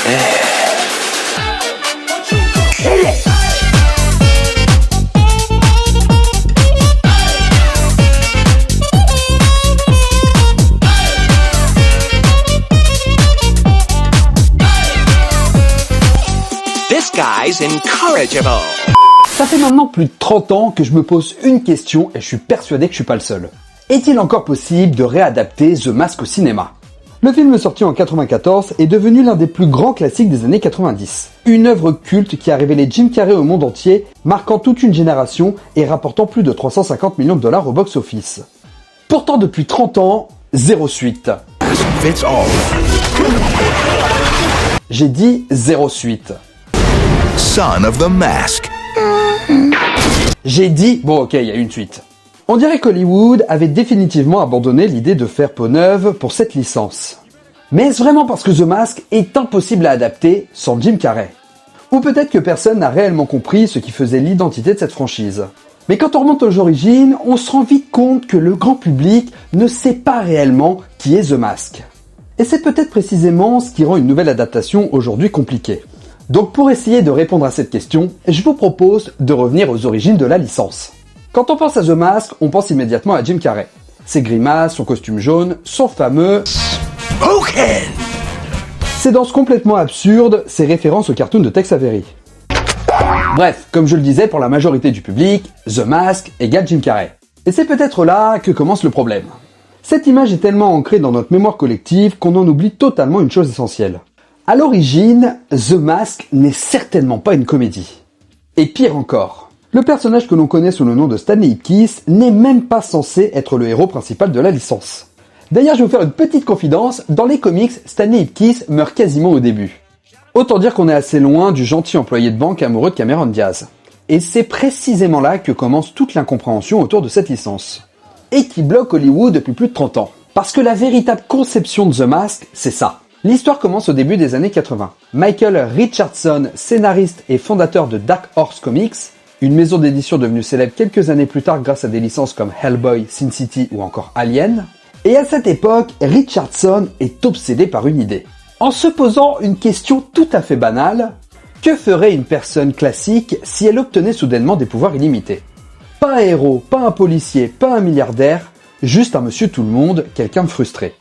This guy's incorrigible. Ça fait maintenant plus de 30 ans que je me pose une question et je suis persuadé que je suis pas le seul. Est-il encore possible de réadapter The Mask au cinéma ? Le film sorti en 94 est devenu l'un des plus grands classiques des années 90. Une œuvre culte qui a révélé Jim Carrey au monde entier, marquant toute une génération et rapportant plus de 350 millions de dollars au box-office. Pourtant depuis 30 ans, zéro suite. J'ai dit zéro suite. Son of the Mask. J'ai dit, bon ok, il y a une suite. On dirait qu'Hollywood avait définitivement abandonné l'idée de faire peau neuve pour cette licence. Mais est-ce vraiment parce que The Mask est impossible à adapter sans Jim Carrey ? Ou peut-être que personne n'a réellement compris ce qui faisait l'identité de cette franchise. Mais quand on remonte aux origines, on se rend vite compte que le grand public ne sait pas réellement qui est The Mask. Et c'est peut-être précisément ce qui rend une nouvelle adaptation aujourd'hui compliquée. Donc pour essayer de répondre à cette question, je vous propose de revenir aux origines de la licence. Quand on pense à The Mask, on pense immédiatement à Jim Carrey. Ses grimaces, son costume jaune, son fameux Spoken. Ces danses complètement absurdes, ses références au cartoon de Tex Avery. Bref, comme je le disais, pour la majorité du public, The Mask égale Jim Carrey. Et c'est peut-être là que commence le problème. Cette image est tellement ancrée dans notre mémoire collective qu'on en oublie totalement une chose essentielle. À l'origine, The Mask n'est certainement pas une comédie. Et pire encore, le personnage que l'on connaît sous le nom de Stanley Ipkiss n'est même pas censé être le héros principal de la licence. D'ailleurs, je vais vous faire une petite confidence, dans les comics, Stanley Ipkiss meurt quasiment au début. Autant dire qu'on est assez loin du gentil employé de banque amoureux de Cameron Diaz. Et c'est précisément là que commence toute l'incompréhension autour de cette licence. Et qui bloque Hollywood depuis plus de 30 ans. Parce que la véritable conception de The Mask, c'est ça. L'histoire commence au début des années 80. Michael Richardson, scénariste et fondateur de Dark Horse Comics, une maison d'édition devenue célèbre quelques années plus tard grâce à des licences comme Hellboy, Sin City ou encore Alien. Et à cette époque, Richardson est obsédé par une idée. En se posant une question tout à fait banale, que ferait une personne classique si elle obtenait soudainement des pouvoirs illimités ? Pas un héros, pas un policier, pas un milliardaire, juste un monsieur tout le monde, quelqu'un de frustré.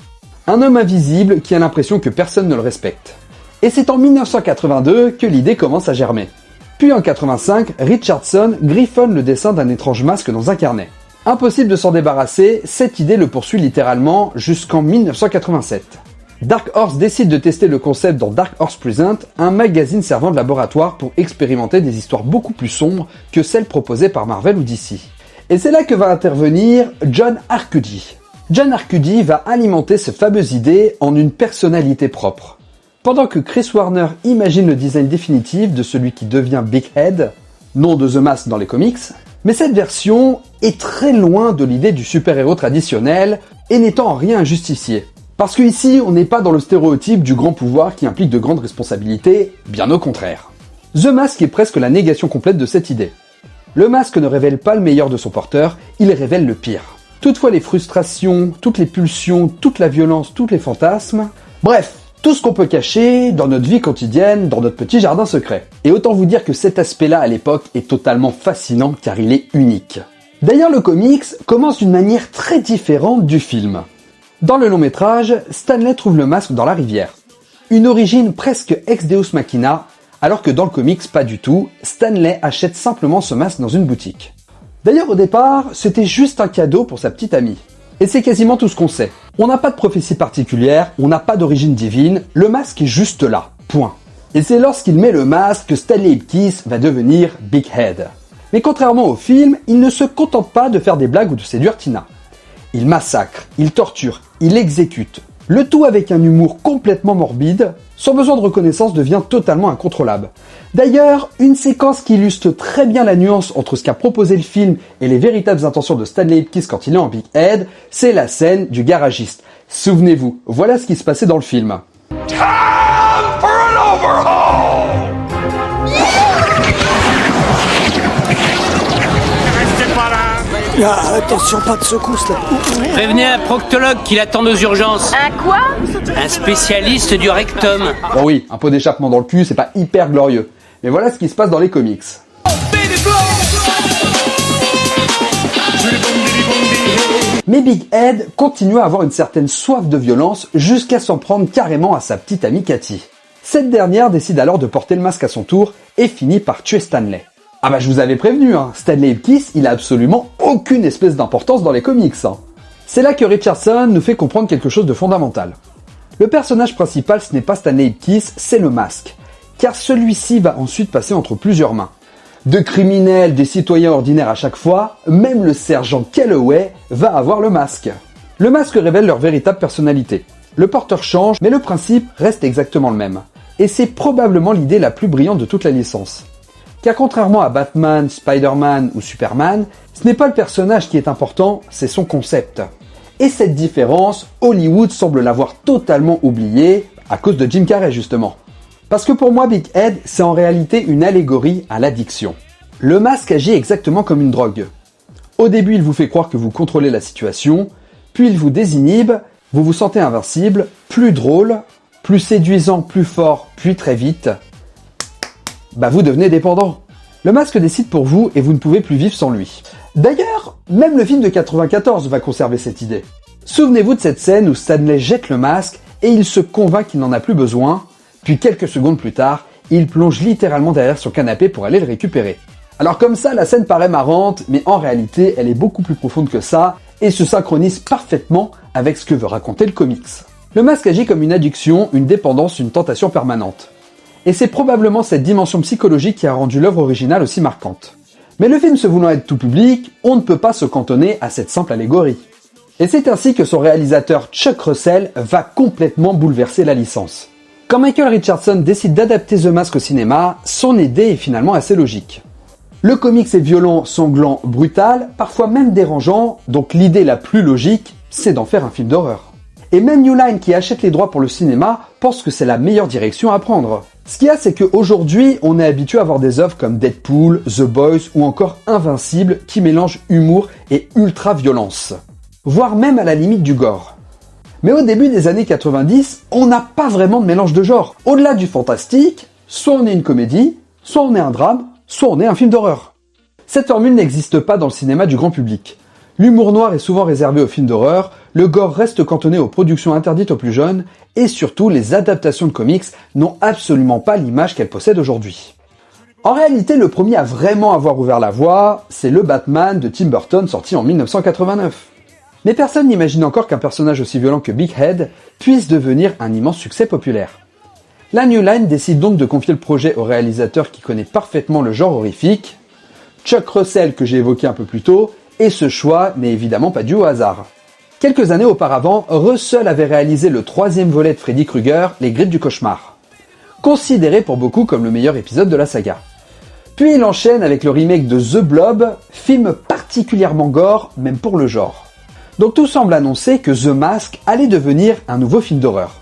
Un homme invisible qui a l'impression que personne ne le respecte. Et c'est en 1982 que l'idée commence à germer. Puis en 85, Richardson griffonne le dessin d'un étrange masque dans un carnet. Impossible de s'en débarrasser, cette idée le poursuit littéralement jusqu'en 1987. Dark Horse décide de tester le concept dans Dark Horse Present, un magazine servant de laboratoire pour expérimenter des histoires beaucoup plus sombres que celles proposées par Marvel ou DC. Et c'est là que va intervenir John Arcudi. John Arcudi va alimenter cette fameuse idée en une personnalité propre. Pendant que Chris Warner imagine le design définitif de celui qui devient Big Head, nom de The Mask dans les comics, mais cette version est très loin de l'idée du super-héros traditionnel et n'étant en rien un justicier. Parce qu'ici, on n'est pas dans le stéréotype du grand pouvoir qui implique de grandes responsabilités, bien au contraire. The Mask est presque la négation complète de cette idée. Le masque ne révèle pas le meilleur de son porteur, il révèle le pire. Toutefois les frustrations, toutes les pulsions, toute la violence, tous les fantasmes, bref, tout ce qu'on peut cacher dans notre vie quotidienne, dans notre petit jardin secret. Et autant vous dire que cet aspect-là à l'époque est totalement fascinant car il est unique. D'ailleurs le comics commence d'une manière très différente du film. Dans le long métrage, Stanley trouve le masque dans la rivière. Une origine presque ex Deus Machina, alors que dans le comics pas du tout, Stanley achète simplement ce masque dans une boutique. D'ailleurs au départ, c'était juste un cadeau pour sa petite amie. Et c'est quasiment tout ce qu'on sait. On n'a pas de prophétie particulière, on n'a pas d'origine divine, le masque est juste là, point. Et c'est lorsqu'il met le masque que Stanley Ipkiss va devenir Big Head. Mais contrairement au film, il ne se contente pas de faire des blagues ou de séduire Tina. Il massacre, il torture, il exécute. Le tout avec un humour complètement morbide, son besoin de reconnaissance devient totalement incontrôlable. D'ailleurs, une séquence qui illustre très bien la nuance entre ce qu'a proposé le film et les véritables intentions de Stanley Ipkiss quand il est en Big Head, c'est la scène du garagiste. Souvenez-vous, voilà ce qui se passait dans le film. Time for an overhaul. Ah, attention, pas de secousse là. Prévenez un proctologue qui l'attend aux urgences. Un quoi? Un spécialiste du rectum. Bon oui, un pot d'échappement dans le cul, c'est pas hyper glorieux. Mais voilà ce qui se passe dans les comics. Mais Big Ed continue à avoir une certaine soif de violence jusqu'à s'en prendre carrément à sa petite amie Cathy. Cette dernière décide alors de porter le masque à son tour et finit par tuer Stanley. Ah bah je vous avais prévenu, hein, Stanley Ipkiss, il a absolument aucune espèce d'importance dans les comics. Hein. C'est là que Richardson nous fait comprendre quelque chose de fondamental. Le personnage principal, ce n'est pas Stanley Ipkiss, c'est le masque. Car celui-ci va ensuite passer entre plusieurs mains. De criminels, des citoyens ordinaires à chaque fois, même le sergent Calloway va avoir le masque. Le masque révèle leur véritable personnalité. Le porteur change, mais le principe reste exactement le même. Et c'est probablement l'idée la plus brillante de toute la licence. Car contrairement à Batman, Spider-Man ou Superman, ce n'est pas le personnage qui est important, c'est son concept. Et cette différence, Hollywood semble l'avoir totalement oubliée, à cause de Jim Carrey justement. Parce que pour moi, Big Ed, c'est en réalité une allégorie à l'addiction. Le masque agit exactement comme une drogue. Au début, il vous fait croire que vous contrôlez la situation, puis il vous désinhibe, vous vous sentez invincible, plus drôle, plus séduisant, plus fort, puis très vite, bah vous devenez dépendant. Le masque décide pour vous et vous ne pouvez plus vivre sans lui. D'ailleurs, même le film de 94 va conserver cette idée. Souvenez-vous de cette scène où Stanley jette le masque et il se convainc qu'il n'en a plus besoin, puis quelques secondes plus tard, il plonge littéralement derrière son canapé pour aller le récupérer. Alors comme ça, la scène paraît marrante, mais en réalité, elle est beaucoup plus profonde que ça et se synchronise parfaitement avec ce que veut raconter le comics. Le masque agit comme une addiction, une dépendance, une tentation permanente. Et c'est probablement cette dimension psychologique qui a rendu l'œuvre originale aussi marquante. Mais le film se voulant être tout public, on ne peut pas se cantonner à cette simple allégorie. Et c'est ainsi que son réalisateur Chuck Russell va complètement bouleverser la licence. Quand Michael Richardson décide d'adapter The Mask au cinéma, son idée est finalement assez logique. Le comics est violent, sanglant, brutal, parfois même dérangeant, donc l'idée la plus logique, c'est d'en faire un film d'horreur. Et même New Line qui achète les droits pour le cinéma pense que c'est la meilleure direction à prendre. Ce qu'il y a, c'est qu'aujourd'hui, on est habitué à voir des œuvres comme Deadpool, The Boys ou encore Invincible qui mélangent humour et ultra-violence. Voire même à la limite du gore. Mais au début des années 90, on n'a pas vraiment de mélange de genre. Au-delà du fantastique, soit on est une comédie, soit on est un drame, soit on est un film d'horreur. Cette formule n'existe pas dans le cinéma du grand public. L'humour noir est souvent réservé aux films d'horreur, le gore reste cantonné aux productions interdites aux plus jeunes, et surtout les adaptations de comics n'ont absolument pas l'image qu'elles possèdent aujourd'hui. En réalité, le premier à vraiment avoir ouvert la voie, c'est le Batman de Tim Burton sorti en 1989. Mais personne n'imagine encore qu'un personnage aussi violent que Big Ed puisse devenir un immense succès populaire. La New Line décide donc de confier le projet au réalisateur qui connaît parfaitement le genre horrifique, Chuck Russell que j'ai évoqué un peu plus tôt, et ce choix n'est évidemment pas dû au hasard. Quelques années auparavant, Russell avait réalisé le 3e volet de Freddy Krueger, Les Griffes du Cauchemar, considéré pour beaucoup comme le meilleur épisode de la saga. Puis il enchaîne avec le remake de The Blob, film particulièrement gore, même pour le genre. Donc tout semble annoncer que The Mask allait devenir un nouveau film d'horreur.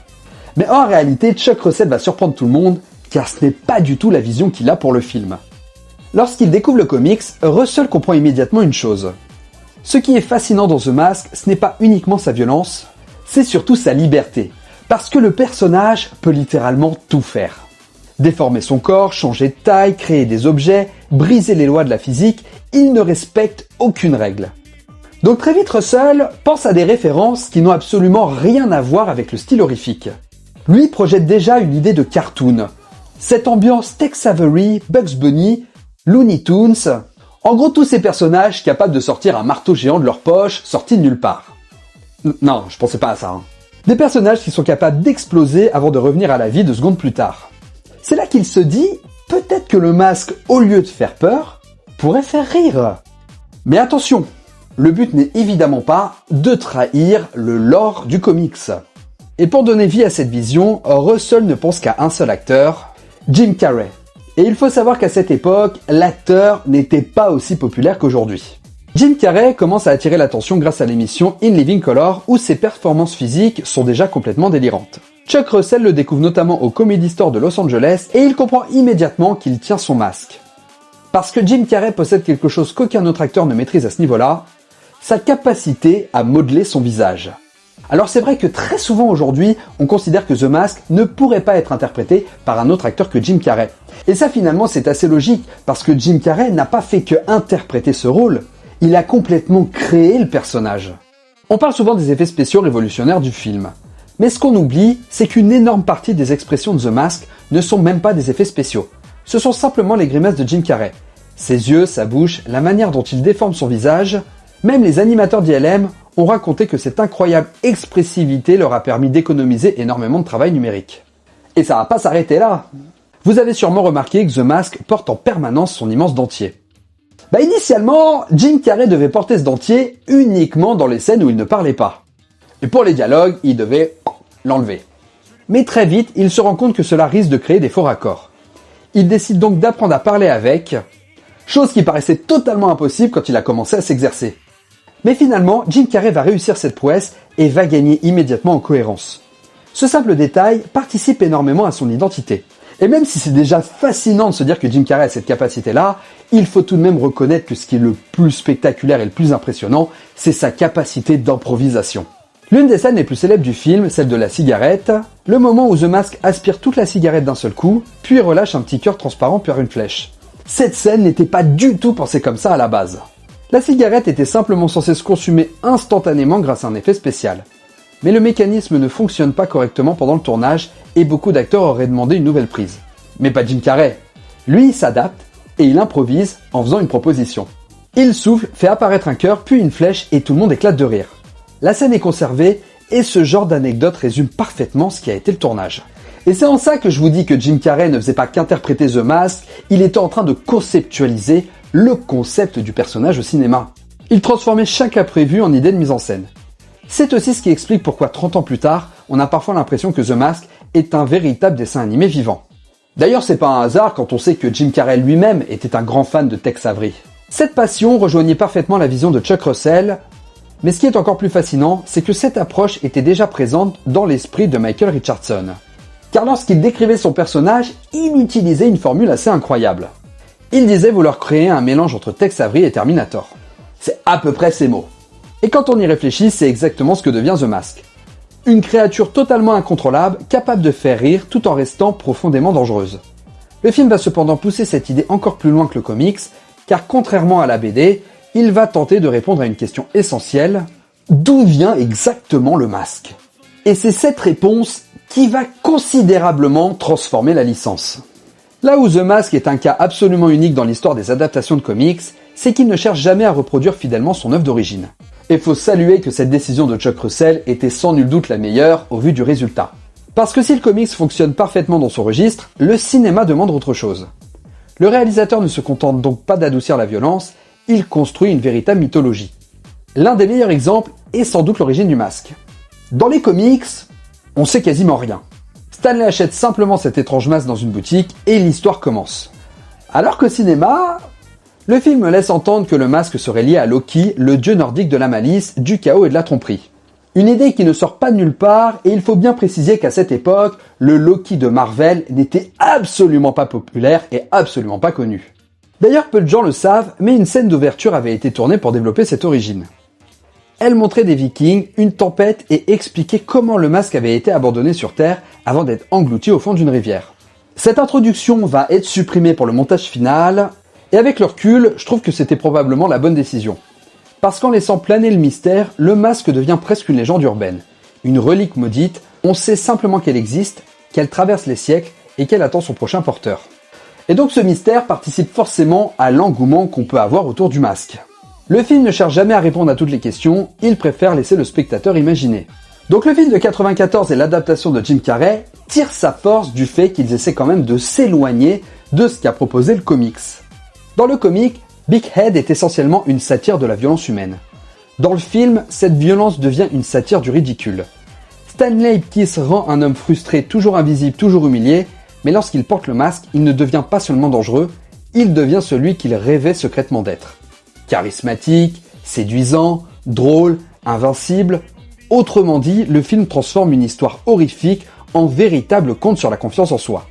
Mais en réalité, Chuck Russell va surprendre tout le monde, car ce n'est pas du tout la vision qu'il a pour le film. Lorsqu'il découvre le comics, Russell comprend immédiatement une chose. Ce qui est fascinant dans The Mask, ce n'est pas uniquement sa violence, c'est surtout sa liberté. Parce que le personnage peut littéralement tout faire. Déformer son corps, changer de taille, créer des objets, briser les lois de la physique, il ne respecte aucune règle. Donc très vite Russell pense à des références qui n'ont absolument rien à voir avec le style horrifique. Lui projette déjà une idée de cartoon. Cette ambiance Tex Avery, Bugs Bunny, Looney Tunes, en gros tous ces personnages capables de sortir un marteau géant de leur poche, sortis de nulle part. Non, je pensais pas à ça. Hein. Des personnages qui sont capables d'exploser avant de revenir à la vie 2 secondes plus tard. C'est là qu'il se dit, peut-être que le masque, au lieu de faire peur, pourrait faire rire. Mais attention, le but n'est évidemment pas de trahir le lore du comics. Et pour donner vie à cette vision, Russell ne pense qu'à un seul acteur, Jim Carrey. Et il faut savoir qu'à cette époque, l'acteur n'était pas aussi populaire qu'aujourd'hui. Jim Carrey commence à attirer l'attention grâce à l'émission In Living Color où ses performances physiques sont déjà complètement délirantes. Chuck Russell le découvre notamment au Comedy Store de Los Angeles et il comprend immédiatement qu'il tient son masque. Parce que Jim Carrey possède quelque chose qu'aucun autre acteur ne maîtrise à ce niveau-là, sa capacité à modeler son visage. Alors c'est vrai que très souvent aujourd'hui, on considère que The Mask ne pourrait pas être interprété par un autre acteur que Jim Carrey. Et ça finalement c'est assez logique, parce que Jim Carrey n'a pas fait que interpréter ce rôle, il a complètement créé le personnage. On parle souvent des effets spéciaux révolutionnaires du film. Mais ce qu'on oublie, c'est qu'une énorme partie des expressions de The Mask ne sont même pas des effets spéciaux. Ce sont simplement les grimaces de Jim Carrey. Ses yeux, sa bouche, la manière dont il déforme son visage, même les animateurs d'ILM ont raconté que cette incroyable expressivité leur a permis d'économiser énormément de travail numérique. Et ça va pas s'arrêter là. Vous avez sûrement remarqué que The Mask porte en permanence son immense dentier. Initialement, Jim Carrey devait porter ce dentier uniquement dans les scènes où il ne parlait pas. Et pour les dialogues, il devait l'enlever. Mais très vite, il se rend compte que cela risque de créer des faux raccords. Il décide donc d'apprendre à parler avec, chose qui paraissait totalement impossible quand il a commencé à s'exercer. Mais finalement, Jim Carrey va réussir cette prouesse et va gagner immédiatement en cohérence. Ce simple détail participe énormément à son identité. Et même si c'est déjà fascinant de se dire que Jim Carrey a cette capacité-là, il faut tout de même reconnaître que ce qui est le plus spectaculaire et le plus impressionnant, c'est sa capacité d'improvisation. L'une des scènes les plus célèbres du film, celle de la cigarette, le moment où The Mask aspire toute la cigarette d'un seul coup, puis relâche un petit cœur transparent par une flèche. Cette scène n'était pas du tout pensée comme ça à la base. La cigarette était simplement censée se consumer instantanément grâce à un effet spécial. Mais le mécanisme ne fonctionne pas correctement pendant le tournage et beaucoup d'acteurs auraient demandé une nouvelle prise. Mais pas Jim Carrey. Lui, il s'adapte et il improvise en faisant une proposition. Il souffle, fait apparaître un cœur, puis une flèche et tout le monde éclate de rire. La scène est conservée et ce genre d'anecdote résume parfaitement ce qui a été le tournage. Et c'est en ça que je vous dis que Jim Carrey ne faisait pas qu'interpréter The Mask, il était en train de conceptualiser le concept du personnage au cinéma. Il transformait chaque imprévu en idée de mise en scène. C'est aussi ce qui explique pourquoi 30 ans plus tard, on a parfois l'impression que The Mask est un véritable dessin animé vivant. D'ailleurs, c'est pas un hasard quand on sait que Jim Carrey lui-même était un grand fan de Tex Avery. Cette passion rejoignait parfaitement la vision de Chuck Russell, mais ce qui est encore plus fascinant, c'est que cette approche était déjà présente dans l'esprit de Michael Richardson. Car lorsqu'il décrivait son personnage, il utilisait une formule assez incroyable. Il disait vouloir créer un mélange entre Tex Avery et Terminator. C'est à peu près ces mots. Et quand on y réfléchit, c'est exactement ce que devient The Mask. Une créature totalement incontrôlable, capable de faire rire tout en restant profondément dangereuse. Le film va cependant pousser cette idée encore plus loin que le comics, car contrairement à la BD, il va tenter de répondre à une question essentielle, d'où vient exactement le masque ? Et c'est cette réponse qui va considérablement transformer la licence. Là où The Mask est un cas absolument unique dans l'histoire des adaptations de comics, c'est qu'il ne cherche jamais à reproduire fidèlement son œuvre d'origine. Et faut saluer que cette décision de Chuck Russell était sans nul doute la meilleure au vu du résultat. Parce que si le comics fonctionne parfaitement dans son registre, le cinéma demande autre chose. Le réalisateur ne se contente donc pas d'adoucir la violence, il construit une véritable mythologie. L'un des meilleurs exemples est sans doute l'origine du masque. Dans les comics, on sait quasiment rien. Stanley achète simplement cet étrange masque dans une boutique et l'histoire commence. Alors qu'au cinéma, le film laisse entendre que le masque serait lié à Loki, le dieu nordique de la malice, du chaos et de la tromperie. Une idée qui ne sort pas de nulle part, et il faut bien préciser qu'à cette époque, le Loki de Marvel n'était absolument pas populaire et absolument pas connu. D'ailleurs, peu de gens le savent, mais une scène d'ouverture avait été tournée pour développer cette origine. Elle montrait des Vikings, une tempête et expliquait comment le masque avait été abandonné sur Terre avant d'être englouti au fond d'une rivière. Cette introduction va être supprimée pour le montage final, et avec le recul, je trouve que c'était probablement la bonne décision. Parce qu'en laissant planer le mystère, le masque devient presque une légende urbaine. Une relique maudite, on sait simplement qu'elle existe, qu'elle traverse les siècles et qu'elle attend son prochain porteur. Et donc ce mystère participe forcément à l'engouement qu'on peut avoir autour du masque. Le film ne cherche jamais à répondre à toutes les questions, il préfère laisser le spectateur imaginer. Donc le film de 94 et l'adaptation de Jim Carrey tirent sa force du fait qu'ils essaient quand même de s'éloigner de ce qu'a proposé le comics. Dans le comic, Big Head est essentiellement une satire de la violence humaine. Dans le film, cette violence devient une satire du ridicule. Stanley Ipkiss rend un homme frustré, toujours invisible, toujours humilié, mais lorsqu'il porte le masque, il ne devient pas seulement dangereux, il devient celui qu'il rêvait secrètement d'être. Charismatique, séduisant, drôle, invincible. Autrement dit, le film transforme une histoire horrifique en véritable conte sur la confiance en soi.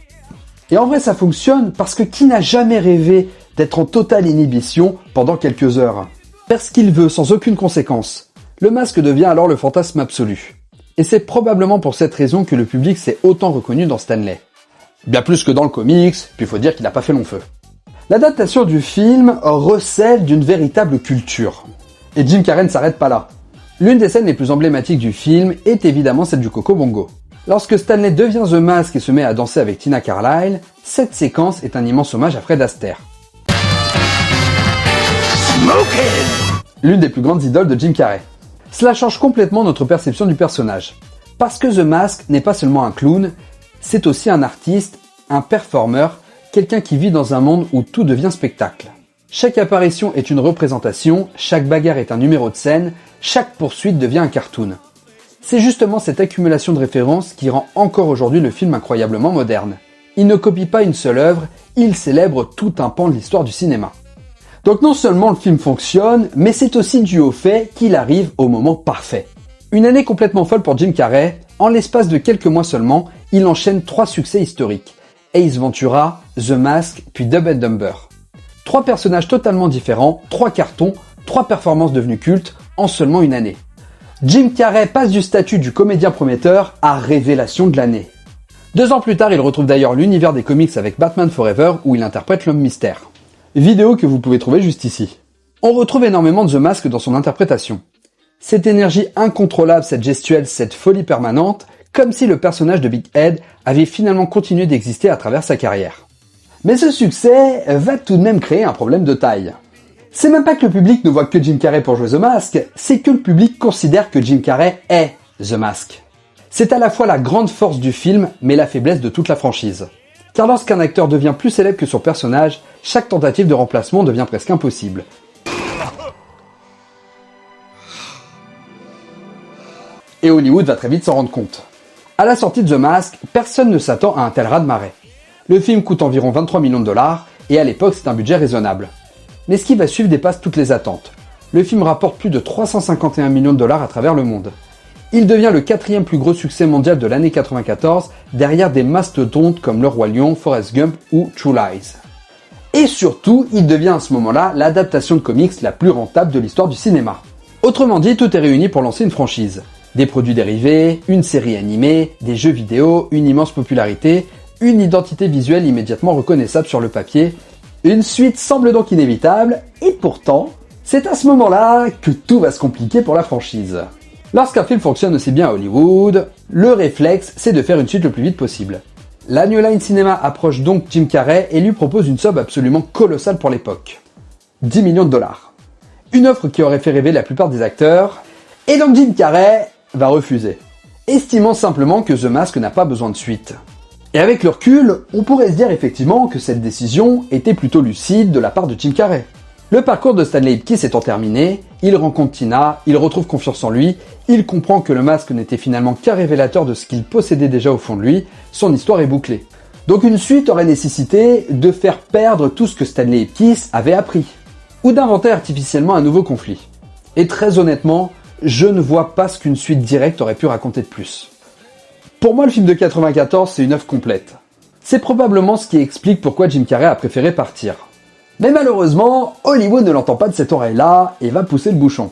Et en vrai ça fonctionne parce que qui n'a jamais rêvé d'être en totale inhibition pendant quelques heures ? faire ce qu'il veut sans aucune conséquence. Le masque devient alors le fantasme absolu. Et c'est probablement pour cette raison que le public s'est autant reconnu dans Stanley. Bien plus que dans le comics, puis faut dire qu'il n'a pas fait long feu. L'adaptation du film recèle d'une véritable culture. Et Jim Carrey ne s'arrête pas là. L'une des scènes les plus emblématiques du film est évidemment celle du Coco Bongo. Lorsque Stanley devient The Mask et se met à danser avec Tina Carlyle, cette séquence est un immense hommage à Fred Astaire. L'une des plus grandes idoles de Jim Carrey. Cela change complètement notre perception du personnage. Parce que The Mask n'est pas seulement un clown, c'est aussi un artiste, un performeur, quelqu'un qui vit dans un monde où tout devient spectacle. Chaque apparition est une représentation, chaque bagarre est un numéro de scène, chaque poursuite devient un cartoon. C'est justement cette accumulation de références qui rend encore aujourd'hui le film incroyablement moderne. Il ne copie pas une seule œuvre, il célèbre tout un pan de l'histoire du cinéma. Donc non seulement le film fonctionne, mais c'est aussi dû au fait qu'il arrive au moment parfait. Une année complètement folle pour Jim Carrey, en l'espace de quelques mois seulement, il enchaîne 3 succès historiques. Ace Ventura, The Mask, puis Dumb and Dumber. 3 personnages totalement différents, 3 cartons, 3 performances devenues cultes en seulement une année. Jim Carrey passe du statut du comédien prometteur à révélation de l'année. 2 ans plus tard, il retrouve d'ailleurs l'univers des comics avec Batman Forever où il interprète l'homme mystère. Vidéo que vous pouvez trouver juste ici. On retrouve énormément de The Mask dans son interprétation. Cette énergie incontrôlable, cette gestuelle, cette folie permanente, comme si le personnage de Big Ed avait finalement continué d'exister à travers sa carrière. Mais ce succès va tout de même créer un problème de taille. C'est même pas que le public ne voit que Jim Carrey pour jouer The Mask, c'est que le public considère que Jim Carrey est The Mask. C'est à la fois la grande force du film, mais la faiblesse de toute la franchise. Car lorsqu'un acteur devient plus célèbre que son personnage, chaque tentative de remplacement devient presque impossible. Et Hollywood va très vite s'en rendre compte. À la sortie de The Mask, personne ne s'attend à un tel raz-de-marée. Le film coûte environ 23 millions de dollars, et à l'époque c'est un budget raisonnable. Mais ce qui va suivre dépasse toutes les attentes. Le film rapporte plus de 351 millions de dollars à travers le monde. Il devient le 4e plus gros succès mondial de l'année 94, derrière des mastodontes comme Le Roi Lion, Forrest Gump ou True Lies. Et surtout, il devient à ce moment-là l'adaptation de comics la plus rentable de l'histoire du cinéma. Autrement dit, tout est réuni pour lancer une franchise. Des produits dérivés, une série animée, des jeux vidéo, une immense popularité, une identité visuelle immédiatement reconnaissable sur le papier. Une suite semble donc inévitable, et pourtant, c'est à ce moment-là que tout va se compliquer pour la franchise. Lorsqu'un film fonctionne aussi bien à Hollywood, le réflexe, c'est de faire une suite le plus vite possible. La New Line Cinema approche donc Jim Carrey et lui propose une somme absolument colossale pour l'époque. 10 millions de dollars. Une offre qui aurait fait rêver la plupart des acteurs, et donc Jim Carrey va refuser, estimant simplement que The Mask n'a pas besoin de suite. Et avec le recul, on pourrait se dire effectivement que cette décision était plutôt lucide de la part de Jim Carrey. Le parcours de Stanley Ipkiss étant terminé, il rencontre Tina, il retrouve confiance en lui, il comprend que le masque n'était finalement qu'un révélateur de ce qu'il possédait déjà au fond de lui, son histoire est bouclée. Donc une suite aurait nécessité de faire perdre tout ce que Stanley Ipkiss avait appris, ou d'inventer artificiellement un nouveau conflit. Et très honnêtement, je ne vois pas ce qu'une suite directe aurait pu raconter de plus. Pour moi, le film de 94, c'est une œuvre complète. C'est probablement ce qui explique pourquoi Jim Carrey a préféré partir. Mais malheureusement, Hollywood ne l'entend pas de cette oreille-là et va pousser le bouchon.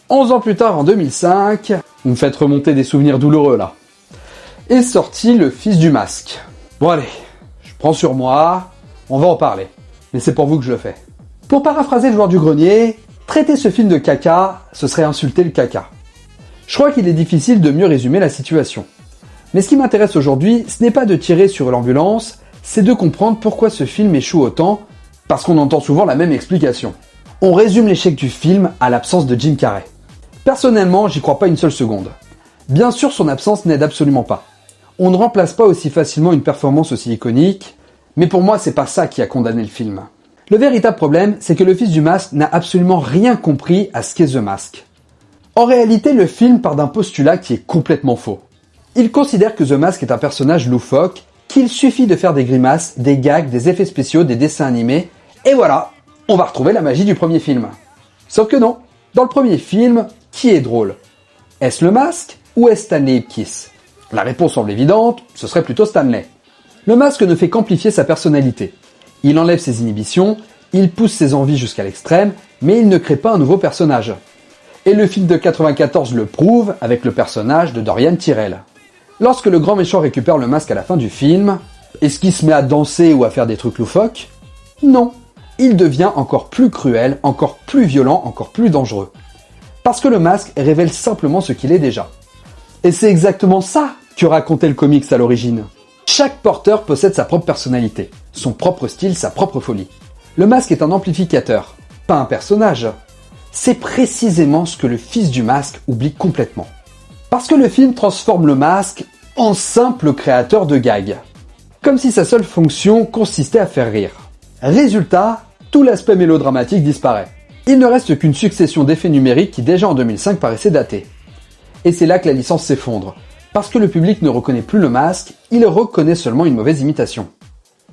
11 ans plus tard, en 2005, vous me faites remonter des souvenirs douloureux là, est sorti Le Fils du Masque. Bon allez, je prends sur moi, on va en parler. Mais c'est pour vous que je le fais. Pour paraphraser le joueur du grenier, traiter ce film de caca, ce serait insulter le caca. Je crois qu'il est difficile de mieux résumer la situation. Mais ce qui m'intéresse aujourd'hui, ce n'est pas de tirer sur l'ambulance, c'est de comprendre pourquoi ce film échoue autant, parce qu'on entend souvent la même explication. On résume l'échec du film à l'absence de Jim Carrey. Personnellement, j'y crois pas une seule seconde. Bien sûr, son absence n'aide absolument pas. On ne remplace pas aussi facilement une performance aussi iconique, mais pour moi, c'est pas ça qui a condamné le film. Le véritable problème, c'est que le Fils du Masque n'a absolument rien compris à ce qu'est The Mask. En réalité, le film part d'un postulat qui est complètement faux. Il considère que The Mask est un personnage loufoque, qu'il suffit de faire des grimaces, des gags, des effets spéciaux, des dessins animés, et voilà, on va retrouver la magie du premier film. Sauf que non, dans le premier film, qui est drôle? Est-ce le Masque ou est-ce Stanley Ipkiss? La réponse semble évidente, ce serait plutôt Stanley. Le Masque ne fait qu'amplifier sa personnalité. Il enlève ses inhibitions, il pousse ses envies jusqu'à l'extrême, mais il ne crée pas un nouveau personnage. Et le film de 94 le prouve avec le personnage de Dorian Tyrell. Lorsque le grand méchant récupère le masque à la fin du film, est-ce qu'il se met à danser ou à faire des trucs loufoques? Non. Il devient encore plus cruel, encore plus violent, encore plus dangereux. Parce que le masque révèle simplement ce qu'il est déjà. Et c'est exactement ça que racontait le comics à l'origine. Chaque porteur possède sa propre personnalité, son propre style, sa propre folie. Le masque est un amplificateur, pas un personnage. C'est précisément ce que le fils du masque oublie complètement. Parce que le film transforme le masque en simple créateur de gags. Comme si sa seule fonction consistait à faire rire. Résultat, tout l'aspect mélodramatique disparaît. Il ne reste qu'une succession d'effets numériques qui déjà en 2005 paraissaient datés. Et c'est là que la licence s'effondre. Parce que le public ne reconnaît plus le masque, il reconnaît seulement une mauvaise imitation.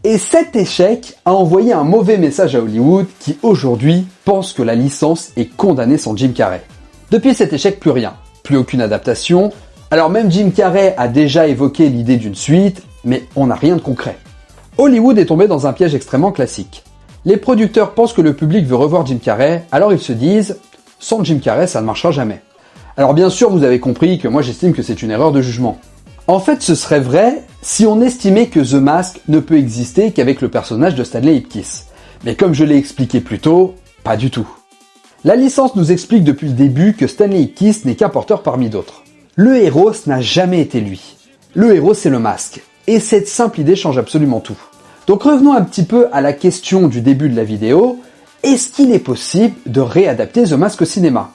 Et cet échec a envoyé un mauvais message à Hollywood qui aujourd'hui pense que la licence est condamnée sans Jim Carrey. Depuis cet échec, plus rien. Plus aucune adaptation. Alors même Jim Carrey a déjà évoqué l'idée d'une suite, mais on n'a rien de concret. Hollywood est tombé dans un piège extrêmement classique. Les producteurs pensent que le public veut revoir Jim Carrey, alors ils se disent « sans Jim Carrey, ça ne marchera jamais ». Alors bien sûr, vous avez compris que moi j'estime que c'est une erreur de jugement. En fait, ce serait vrai si on estimait que The Mask ne peut exister qu'avec le personnage de Stanley Ipkiss. Mais comme je l'ai expliqué plus tôt, pas du tout. La licence nous explique depuis le début que Stanley Ipkiss n'est qu'un porteur parmi d'autres. Le héros, ce n'a jamais été lui. Le héros, c'est le masque. Et cette simple idée change absolument tout. Donc revenons un petit peu à la question du début de la vidéo. Est-ce qu'il est possible de réadapter The Mask au cinéma?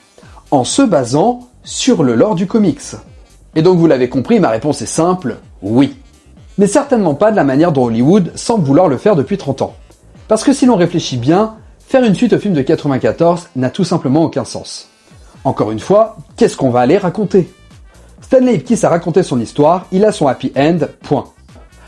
En se basant sur le lore du comics. Et donc vous l'avez compris, ma réponse est simple, oui. Mais certainement pas de la manière dont Hollywood semble vouloir le faire depuis 30 ans. Parce que si l'on réfléchit bien, faire une suite au film de 94 n'a tout simplement aucun sens. Encore une fois, qu'est-ce qu'on va aller raconter? Stanley Ipkiss a raconté son histoire, il a son happy end, point.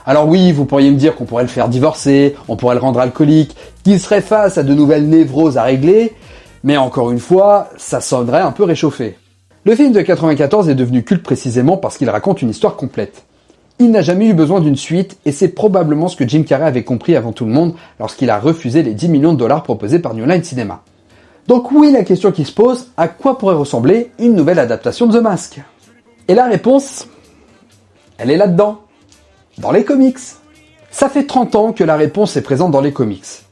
Alors oui, vous pourriez me dire qu'on pourrait le faire divorcer, on pourrait le rendre alcoolique, qu'il serait face à de nouvelles névroses à régler, mais encore une fois, ça sonnerait un peu réchauffé. Le film de 94 est devenu culte précisément parce qu'il raconte une histoire complète. Il n'a jamais eu besoin d'une suite et c'est probablement ce que Jim Carrey avait compris avant tout le monde lorsqu'il a refusé les 10 millions de dollars proposés par New Line Cinema. Donc oui, la question qui se pose, à quoi pourrait ressembler une nouvelle adaptation de The Mask? Et la réponse, elle est là-dedans, dans les comics. Ça fait 30 ans que la réponse est présente dans les comics.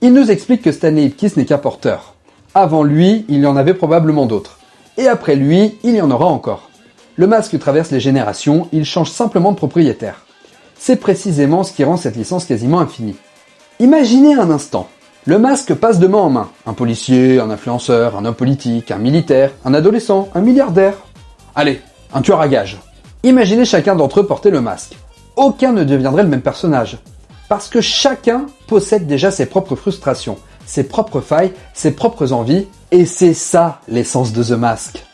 Il nous explique que Stanley Ipkiss n'est qu'un porteur. Avant lui, il y en avait probablement d'autres. Et après lui, il y en aura encore. Le masque traverse les générations, il change simplement de propriétaire. C'est précisément ce qui rend cette licence quasiment infinie. Imaginez un instant, le masque passe de main en main. Un policier, un influenceur, un homme politique, un militaire, un adolescent, un milliardaire. Allez, un tueur à gages. Imaginez chacun d'entre eux porter le masque. Aucun ne deviendrait le même personnage. Parce que chacun possède déjà ses propres frustrations, ses propres failles, ses propres envies, et c'est ça l'essence de The Mask.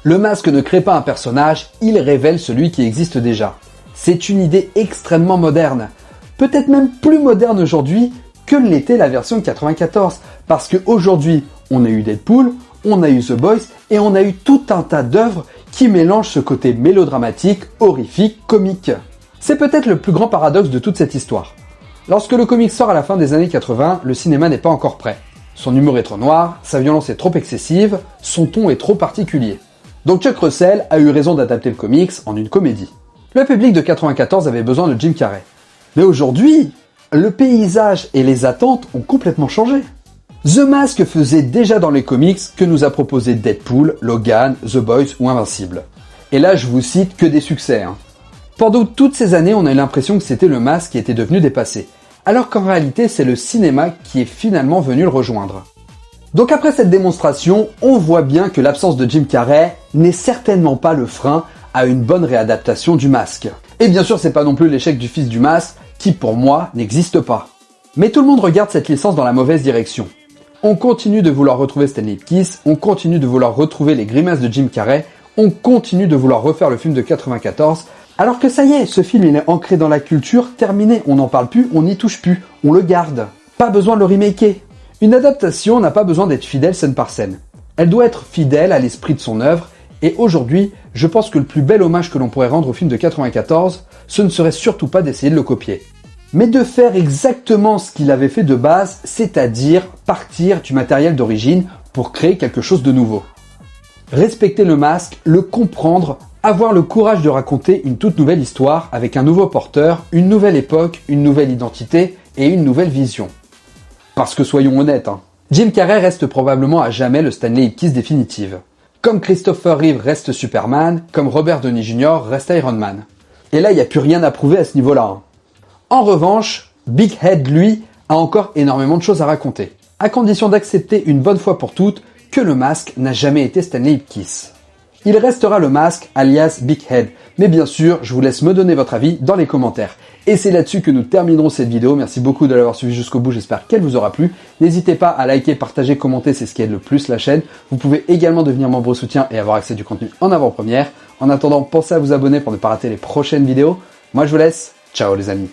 Le masque ne crée pas un personnage, il révèle celui qui existe déjà. C'est une idée extrêmement moderne, peut-être même plus moderne aujourd'hui que l'était la version 94, parce qu'aujourd'hui, on a eu Deadpool, on a eu The Boys, et on a eu tout un tas d'œuvres qui mélangent ce côté mélodramatique, horrifique, comique. C'est peut-être le plus grand paradoxe de toute cette histoire. Lorsque le comic sort à la fin des années 80, le cinéma n'est pas encore prêt. Son humour est trop noir, sa violence est trop excessive, son ton est trop particulier. Donc Chuck Russell a eu raison d'adapter le comics en une comédie. Le public de 94 avait besoin de Jim Carrey. Mais aujourd'hui, le paysage et les attentes ont complètement changé. The Mask faisait déjà dans les comics que nous a proposé Deadpool, Logan, The Boys ou Invincible. Et là je vous cite que des succès. Pendant toutes ces années, on a eu l'impression que c'était le masque qui était devenu dépassé. Alors qu'en réalité, c'est le cinéma qui est finalement venu le rejoindre. Donc après cette démonstration, on voit bien que l'absence de Jim Carrey n'est certainement pas le frein à une bonne réadaptation du masque. Et bien sûr, c'est pas non plus l'échec du fils du masque, qui pour moi n'existe pas. Mais tout le monde regarde cette licence dans la mauvaise direction. On continue de vouloir retrouver Stanley Ipkiss, on continue de vouloir retrouver les grimaces de Jim Carrey, on continue de vouloir refaire le film de 94, alors que ça y est, ce film il est ancré dans la culture, terminé, on n'en parle plus, on n'y touche plus, on le garde. Pas besoin de le remaker. Une adaptation n'a pas besoin d'être fidèle scène par scène. Elle doit être fidèle à l'esprit de son œuvre, et aujourd'hui, je pense que le plus bel hommage que l'on pourrait rendre au film de 94, ce ne serait surtout pas d'essayer de le copier. mais de faire exactement ce qu'il avait fait de base, c'est-à-dire partir du matériel d'origine pour créer quelque chose de nouveau. Respecter le masque, le comprendre, avoir le courage de raconter une toute nouvelle histoire avec un nouveau porteur, une nouvelle époque, une nouvelle identité et une nouvelle vision. Parce que soyons honnêtes, Jim Carrey reste probablement à jamais le Stanley Ipkiss définitif. Comme Christopher Reeve reste Superman, comme Robert Downey Jr. reste Iron Man. Et là, il n'y a plus rien à prouver à ce niveau-là. En revanche, Big Head, lui, a encore énormément de choses à raconter, à condition d'accepter une bonne fois pour toutes que le masque n'a jamais été Stanley Ipkiss. Il restera le masque alias Big Head, mais bien sûr, je vous laisse me donner votre avis dans les commentaires. Et c'est là-dessus que nous terminerons cette vidéo. Merci beaucoup de l'avoir suivi jusqu'au bout, j'espère qu'elle vous aura plu. N'hésitez pas à liker, partager, commenter, c'est ce qui aide le plus la chaîne. Vous pouvez également devenir membre soutien et avoir accès du contenu en avant-première. En attendant, pensez à vous abonner pour ne pas rater les prochaines vidéos. Moi je vous laisse, ciao les amis.